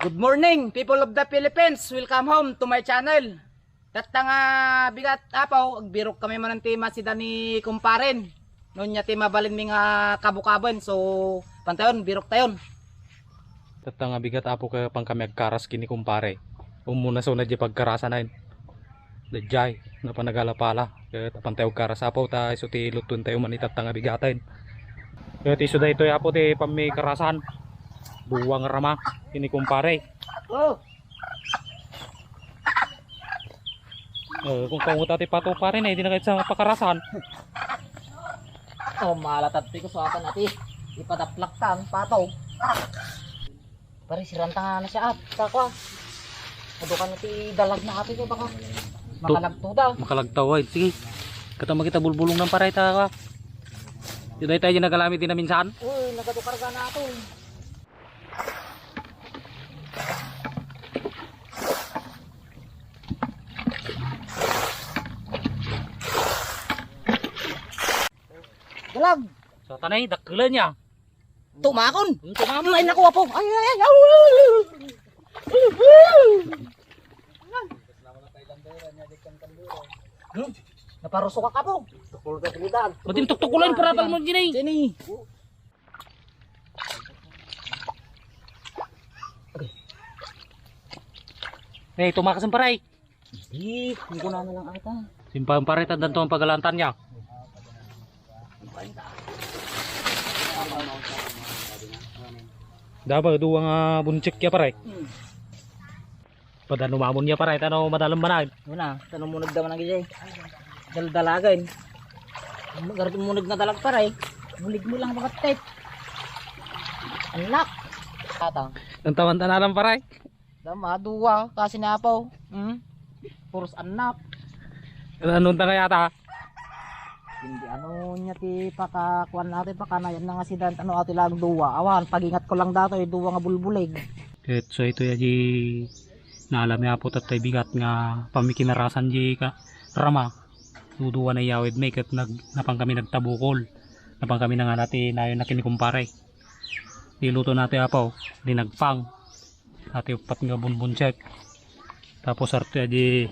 Good morning, people of the Philippines. Welcome home to my channel. Tatanga bigat apaw, agbirok kami mananti masida ni kumparen. Noon niya ti mabalin mi nga kabukabon. So, pantayon, birok tayon. Tatanga bigat apo ka pang kami agkaras kini kumpare. Umuna so na di pagkarasan na yun. Dajay, na panagala pala. Kaya pantayo karas apo ta iso ti lutun tayo manitatanga bigatin. Kaya ti iso da ito apo ti pami karasan. Buwang rama kini kumpare. Oh, Kung kamuta ti pato pa rin di na kahit sa pakarasan. oh malatatpi ko sa atan ati. Ipadaplaktan, pataw. Pare, siranta nga na siya at takwa. Madukan iti dalag na ati ko baka makalagto daw. Makalagtaway. Sige. Katama kita bulbulong ng paray ta ka. Yun ay tayo nagalamit din na minsan. Uy, nagadukarga na ito. Dalag! So tanay, dakulan niya. Tumakon! Tumama. Ay, nakuha po! Ay, ay, ay! Naparusok ka po! Tukul ka silidan! Matin tuktukulan para tal mo gini. Sini! Eh, tumakas ang paray. Hindi ko na lang ata. Simpang paray tandan to ang pagalantan niya. Dapat duwa nga bunchik ya paray. Pada numamon niya paray tanaw madalam banag. Muna, tanong munag daman ang gijay. Daldalagan. Garapin munag na dalag paray. Mulig mo lang bakat tape. Anak! Ata. Ang tawan tanalang paray. Dama, duwa. Kasi napaw. Puros anak. Anong tanga yata? Hindi ano niya ti pakakuan natin pakanayan na nga si Dan ano ati lang duwa. Awan, pagingat ko lang dato duwa nga bulbulig. Ket so ito ya di naalam ya po tatay bigat nga pamikinarasan di ka rama. Duduwa na yawid may ket napang kami nagtabukol. Napang kami nga nati nayon na kinikumpare. Niluto natin apaw, di nagpang. Ati upat nga bunbuncheck. Tapos arte di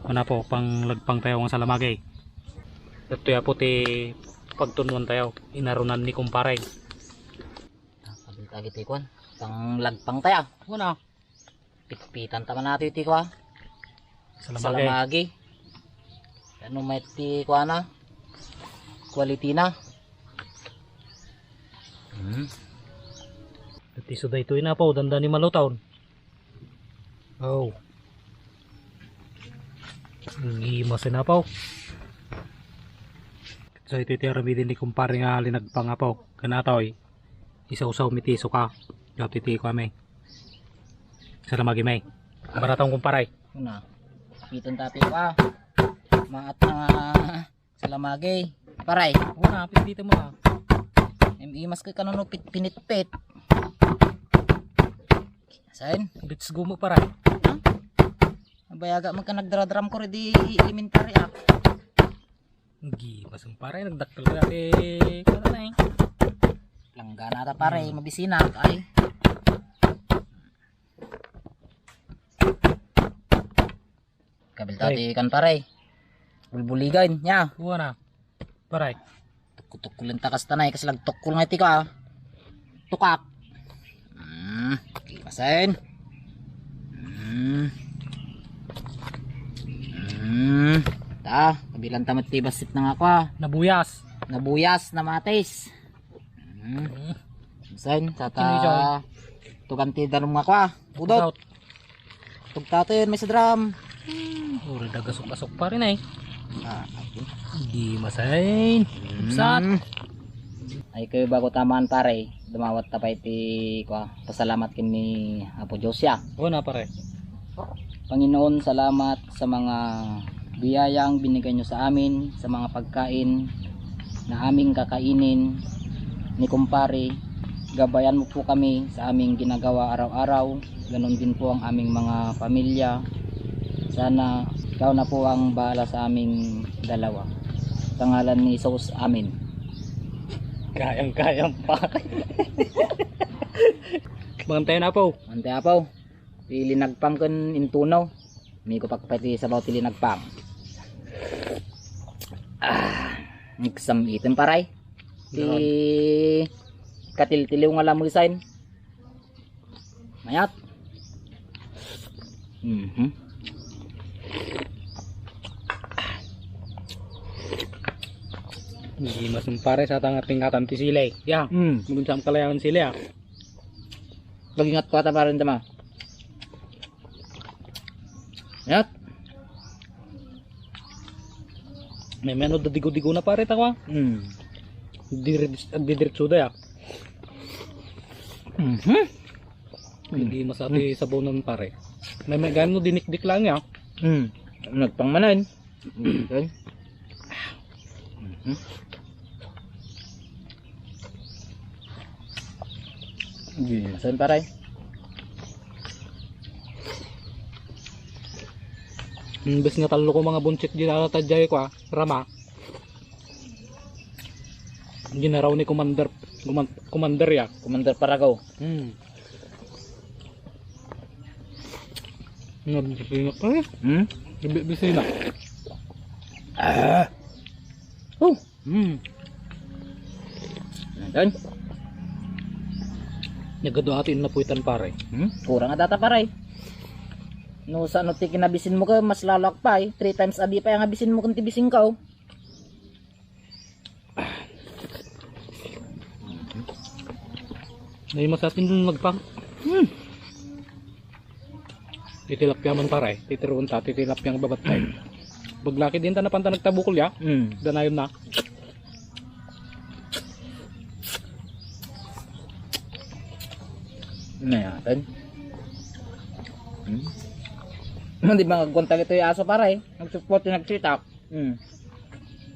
ano po pang lagpang tayo nga salamagay. Ito ya po ti pagtunuan tayo inarunan ni kumpare. Pagkita giti kuan. Pang lagpang tayo. Una Pitpitan taman natin ti kuan. Salamagi. Ano may ti kuan na? Quality na. At iso da ito na po danda ni malutaw. Oh. Ngimas na po. So ito iti aramidin ni kumpare nga linagpang apaw. Kanataw isa-usaw mitiso ka. Dapat iti ko amay. Salamagi may. Baratang kumpare. Una. Piton tapi pa. Maat na salamagi. Paray. Una, dito mo ha. Imas ka kanuno pinitpit. Sain? Let's go mo paray. Bayaga magka nagdradram ko ready elementary ah. Gimas ang pare nagdakkel ka dati. Kana na Langgana ta pare, mabisina ay. Kabil tati kan pare. Bulbuligan nya. Una. Paray. Tukutukulin takas tanay kasi lagtukul nga iti ka. Tukak. Kimasin. Ta, kabilang tamat ti basit na nga ako ah. Nabuyas. Nabuyas na matis. Sen, Kinijoy. tata. Tukan ti darum nga ako ah. Budot. Tugtatin may sa drum. Uri dagasok-asok pa rin eh. Okay. Di masain. Sat. Ay kayo bago tamaan pare. Dumawat tapay ti ko pasalamat kini Apo Josya. Una pare. Panginoon, salamat sa mga biyayang binigay nyo sa amin, sa mga pagkain na aming kakainin ni kumpare. Gabayan mo po kami sa aming ginagawa araw-araw. Ganon din po ang aming mga pamilya. Sana ikaw na po ang bahala sa aming dalawa. Sa ngalan ni Jesus, amin. Kayang-kayang pa. Bantayan na po. Ante apaw. Ti linagpang kan intunaw. May ko pagpati sa baw ti linagpang. Niksam item paray. Ti katil-tiliw nga lamoy sign. Mayat. Hindi masumpare sa tangating katam ti sila eh. Ya, magunsam kalayangan sila ya. Pag-ingat ko ata pa rin tama. Mayat. May meno digo-digo na pare tawa. Didiretso da ya. Hindi masati sabaw nun pare. May gano dinik-dik lang ya. Nagpangmanan. Saan paray? Imbes nga talo ko mga bunchit di natatadjay ko rama. Ginaraw ni Commander ya. Commander Paragaw. Nabisina pa eh. Nabisina. Doon. Nagado atin na puitan pare. Kurang nga data paray. No sa ano ti kinabisin mo ka mas lalak pa eh. 3 times a day pa yung abisin mo kung tibising ka oh. Nay masatin dun magpang. Titilapya man pare. Titiruan ta titilapya ang babatay. Baglaki din ta na panta nagtabukol ya. Danayon na. Nayan. Di ba nagkontak ito yung aso paray? Nag-support yung nag-cheat-up.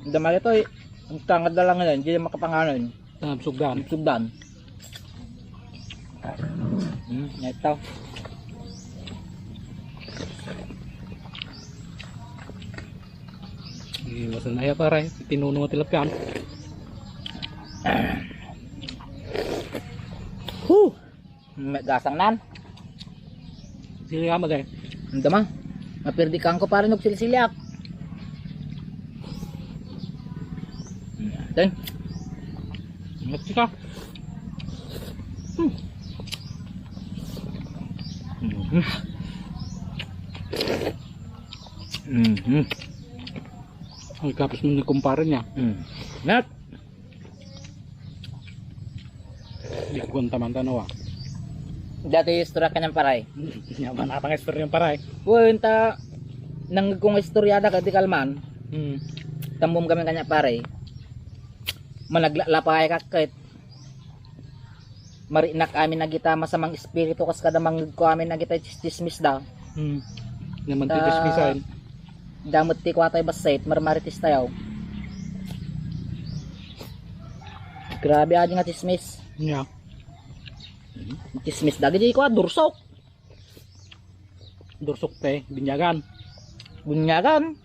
Dama ito eh. Ang tangad na lang ngayon. Hindi na makapanganon. Sugdan. Sugdan. Ito. Masanaya pare. Tinuno nga tilapyan. May gasang nan. Sili ka magay. Ang dama. Mapirdi kang ko parin og silsilyak. Then. Ngati ka. Ay kapos mo ni kumpare niya. Nat. Di ko taman tanawa. Dati istorya kanyang paray. Yaman na pang istorya yung paray. Punta nang kung istoryada ka di kalman. Tambom kami kanya paray. Managlalapay ka kahit marinak amin na kita masamang espiritu kas kada mangig ko amin na kita chismis da. Naman titismisan. Damot ti kwatay basait marmaritis tayo. Grabe aja nga chismis. Yeah. Chismis dagi di ko dursok. Dursok te, binyagan. Bunyagan.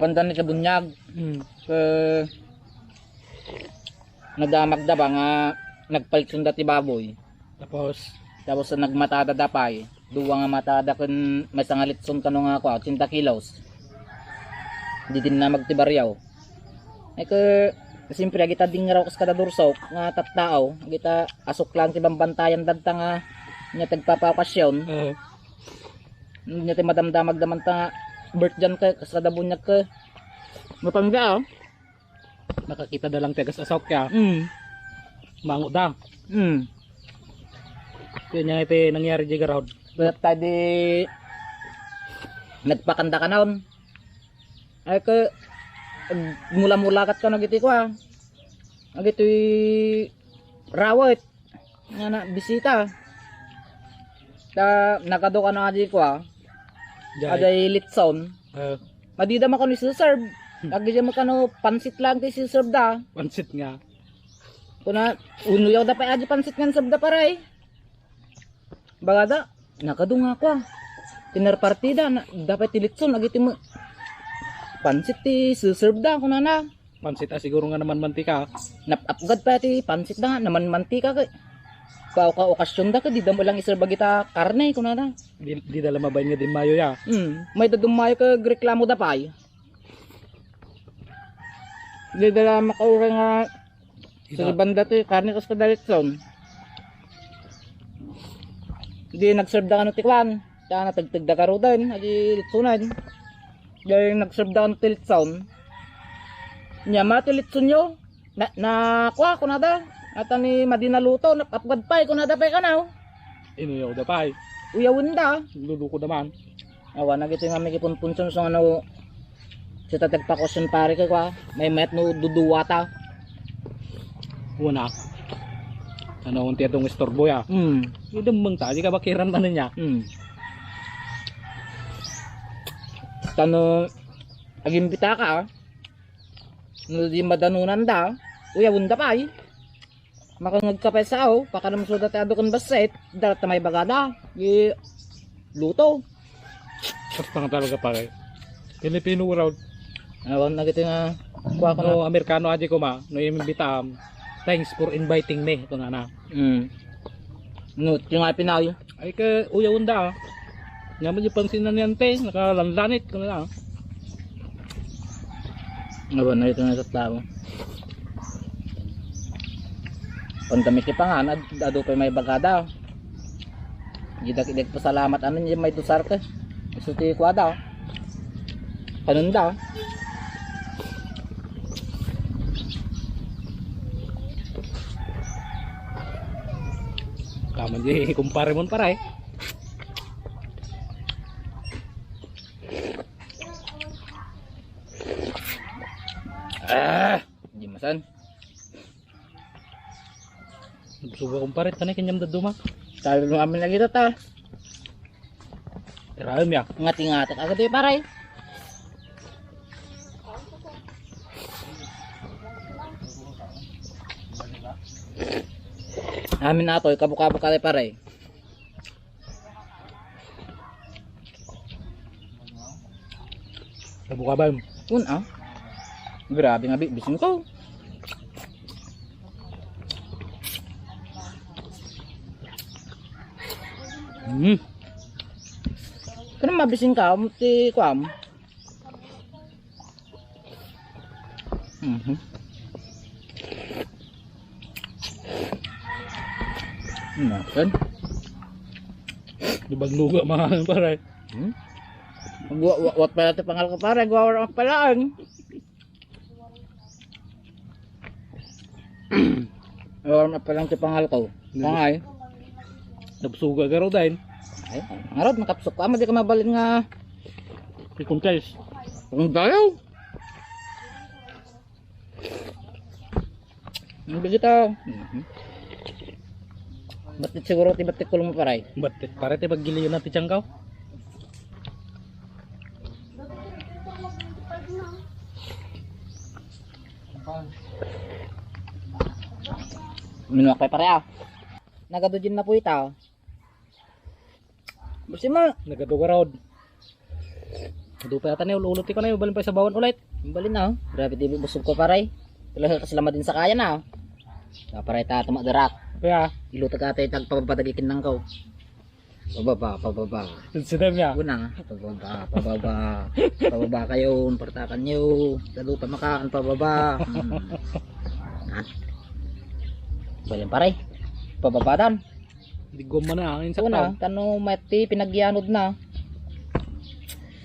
Pandan ni ka bunyag. Nadamag da ba nga nagpalit sunda ti baboy. Tapos sa nagmatada dapay. Duwa nga matada kun may sangalitson kano nga ako 80 kilos. Di din na magtibaryaw. Ay ka siyempre kita ding raw kas kada dursok nga tattao, kita asok lang ti bambantayan dadta nga nya tagpapakasyon. Nya ti madamdamag daman ta birth dyan ka kas kada bunyag ka. Mapangga oh. Nakakita da lang tegas asok ka. Mango da. Kaya nya iti nangyari di garod. But tayo di nagpakanda ka naon. Ay ka mula-mulakat ka nagiti ko ah. Agito'y rawat. Nga na bisita. Ta nakado ka na adi ko ah. Aday litson. Madida man kano siserve. Lagi dyan man kano pansit lang ti siserve da. Pansit nga. Kuna unuyaw da pa adi pansit nga serve da paray. Bagada nakado nga ko ah. Tinar partida na dapat ti litson agiti mo. Pansit ti siserve da kuna na. Pansit siguro nga naman mantika. Napapgad pa ti pansit da nga naman mantika kay. Pa ka okasyon da ka di damo lang isar bagita karne kuna na. Di dala mabayin nga din mayo ya. May dadumayo ka reklamo da pay. Di dala makaura nga sa banda to karne kas kadalitson. Di nagserve da kanu tikwan. Ta natagtag da karo din, adi litsunan. Dahil nagserve da kanu tilitson. Nya matilitson yo. Na kuha ko na da. At ni Madina luto, napapagad pa, kung nadapay ka na. Inuyaw da pa Uyawin da. Luluko naman. Awa, nagito nga may kipunpunson sa ano, si tatagpakosyon pare ka kwa. May met no duduwata. Una. Ano unti atong istorbo ya. Yung damang ta, di ka bakiran na niya. Tano, agimbita ka, no di madanunan da, uyawin da pa makangag ka pa sa aw, pakanam so dati ado kan baset, darat na may bagada, luto. Basta nga talaga pare. Filipino round. Awan na kita nga, kuha ko na. No, Amerikano aja ko ma, no imbitam. Thanks for inviting me. Ito nga na. No, yung nga pinay. Ay ka, uyawin da. Nga mo yung pansinan yan te, nakalanlanit ko na lang. Awan na ito na sa tao. Pandamit pa nga, ado pa may bagada. Gidak-idak pa salamat ano niya may dusar ka. Isuti ko daw. Kanun daw. Tama di, kumpare mo paray. Hindi masan. Suga kumpare, tanay kanyam daduma. Tayo nung amin lagi ta. Tirahan ya. Ngati-ngatak agad yung paray. Amin na ito, kabuk-kabuk ka paray. Kabuka ba? Grabe nga bisin ko. Kano mabisin ka, ti kuam. Nakan. Dibag luga mga pare. Wat pala ti pangal ko pare, gawar ang palaan. Gawar na palang ti pangal ko. Pangay. Nabsuga ka raw dahil. Ay, arad makapsok ka, di ka mabalin nga. Kung guys. Kung dayaw. Hindi kita. Ba't siguro tiba't kulong mo paray? Ba't pare te paggiliyo na ti tiyangkaw? Minuak kay pare Nagadudin na po ita. Bersih mo. Nagaduga raw. Dupa yata na ululuti ko na yung balin pa sa bawan ulit. Balin na. Grabe TV busog ko paray. Wala kasalamat din sa kaya na. Paray ta tumakdarak. Kaya. Ilutag atay tagpapadagikin ng kaw. Pababa. Sinam niya. Unang pababa kayo, partakan nyo. Sa lupa makaan pababa. Balin paray. Pababadan. Di goma na angin sa Una, tano mati pinagyanod na.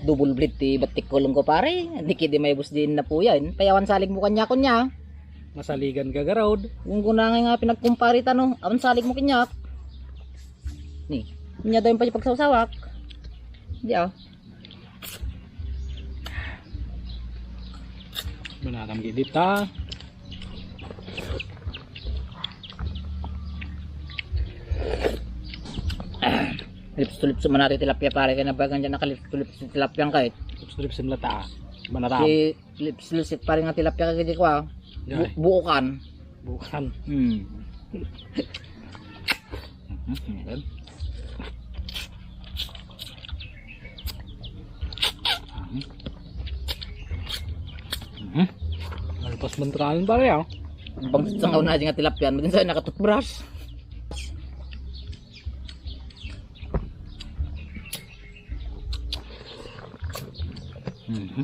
Double blade ti batik kulong ko pare. Hindi kidi may bus din na po yan. Payawan salig mo kanya. Masaligan ka garawd. Kung kunangay nga pinagkumpari tano, awan salig mo kanyak. Ni, niya daw yung pagsawsawak. Di Manakam gidit ta. Lips-to-lips man natin tilapia pare. Kaya nabagan dyan nakalips-to-lips tilapia kahit. Strip sim lata. Manaram. Si lips-to-lips pare nga tilapia kagadi ko buukan. Bukan. Alpas mentralan pare ya. Bang sangaw na dyan nga tilapia. Madin sa'yo nakatutbrush. Mhm.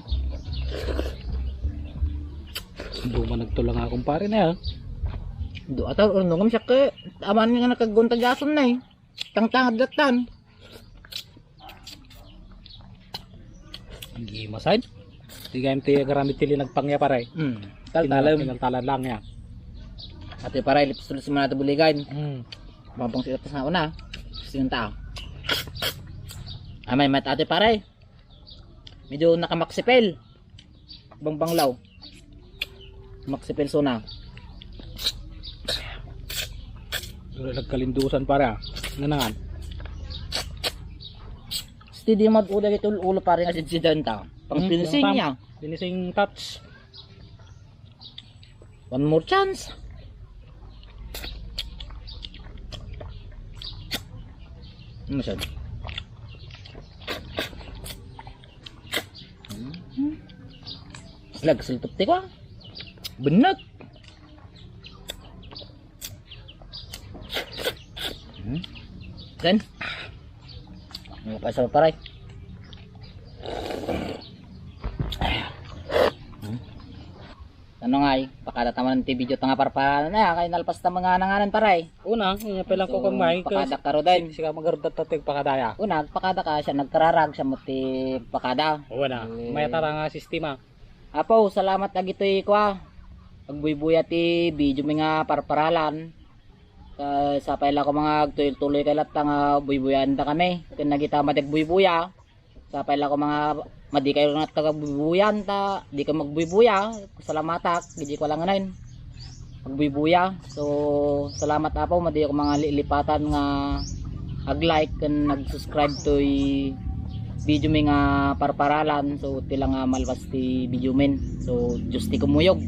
Duma nagtulang nga kumpare na yan. Do ata unong siya ke aman nga nakagunta jason na eh. Tangtang datan. Hindi masayd. Di kayong tiya garamit tili nagpangya pare. Taltalam. Taltalan lang ya. Ate para lips-lips mo na ito buligan. Hmm. Mabang sila sa una. Siyang tao. Amay mat ate pare. Medyo nakamaksipel. Bangbanglaw. Maksipel suna. Nagkalindusan pare. Nanangan. Steady mat udah itu ulo pare nga si Danta. Pang finishing niya. Finishing touch. One more chance. Ano siya? Lag sultop ti ko. Benag. Kan? Ano pa sa paray? Ano nga ay, pakada tama ng video tanga parparan na kay nalpas ta mga nanganan paray. Una, yun yung pelang ko kamay. Pakada karo din. Sika magarudat tatig pakadaya. Una, pakada ka siya nagkararag siya mo ti pakada. Oo na. May tara nga sistema. Apo, salamat na gito'y kwa. Pagbuy-buya ti video mi nga parparalan. Sa paila ko mga tuloy kay lahat nga buy-buyan da kami. Kung nagita matig buy-buya. Sa paila ko mga madi kayo nga taga buy-buyan ta. Di ka magbuy-buya. Salamatak. Gidi ko lang ngayon. Magbuy-buya. So, salamat apo. Madi ako mga lilipatan nga ag-like and nag-subscribe to video mi nga parparalan. So tila nga malwas ti video men. So just ti kumuyog.